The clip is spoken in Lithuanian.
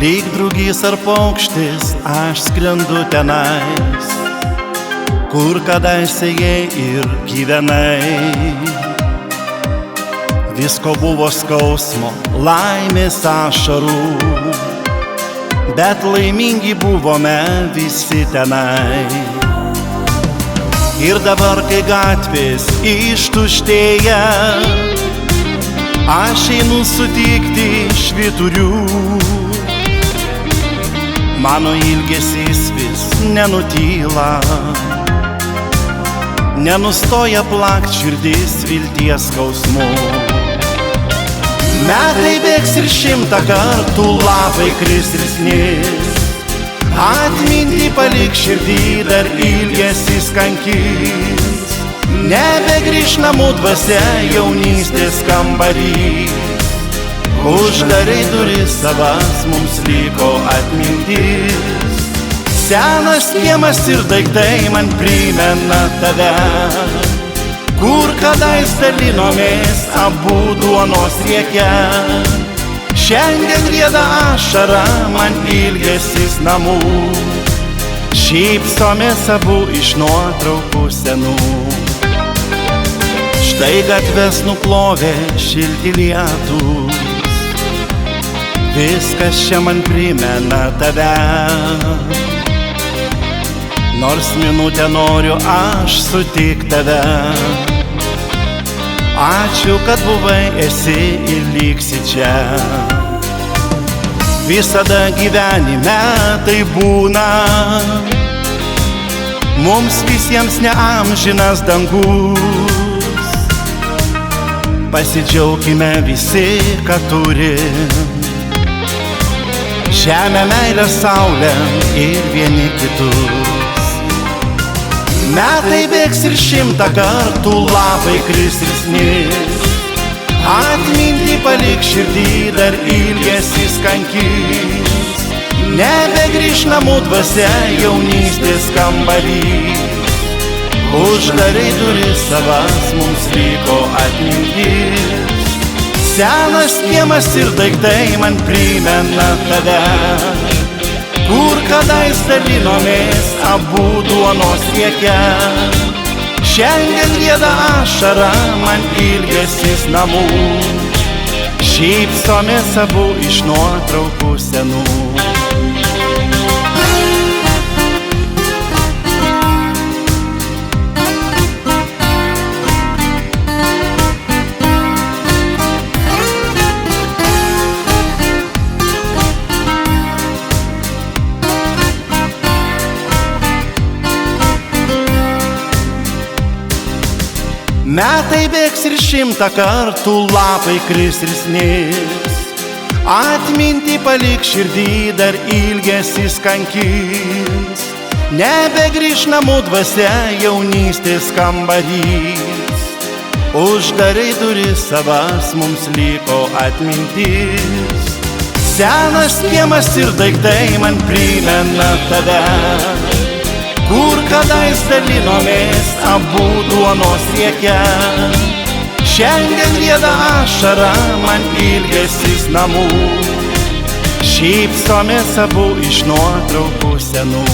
Lyg drugys ar paukštis aš skrendu tenais, kur kadaise jei ir gyvenai. Visko buvo skausmo, laimės ašarų, bet laimingi buvome visi tenai. Ir dabar, kai gatvės ištuštėja, aš einu sutikti švyturių. Mano ilgesys vis nenutyla, nenustoja plakt širdis vilties skausmu. Metai bėgs ir 100 kartų lapai kris ir snis, atmintį palik širdį dar ilgesys kankins. Nebegrįš namų dvasia jaunystės kambarys, uždarai duris savas mums liko atmintis. Senas kiemas ir daiktai man primena tave, kur kadais dalinomės abu duonos rieke. Šiandien rieda ašara, man ilgesys namų, šypsomės abu iš nuotraukų senų. Štai gatves nuplovė šilti lietūs, viskas čia man primena tave. Nors minutę noriu aš sutik tave. Ačiū, kad buvai, esi ir liksi čia. Visada gyvenime tai būna, mums visiems neamžinas dangus. Pasidžiaukime visi, kad turim žemę, meilę, saulę ir vieni kitus. Metai bėgs ir 100 kartų lapai kris ir snis, atmintį palik širdį dar ilgesys kankins. Nebegrįš namų dvasia jaunystės kambarys, uždarai duris savas mums liko atmintis. Senas kiemas ir daiktai man primena tave, kur kadais dalinomės abu duonos rieke. Šiandien rieda ašara, man ilgesys namų, šypsomės abu iš nuotraukų senų. Metai bėgs ir 100 kartų lapai kris ir snis, atmintį palik širdį dar ilgesys kankins. Nebegrįš namų dvasia jaunystės kambarys, uždarai duris savas mums liko atmintis. Senas kiemas ir daiktai man primena tave, kur kadais dalinomės abu duonos rieke. Šiandien rieda ašara, man ilgesys namų, šypsomės abu iš nuotraukų senų.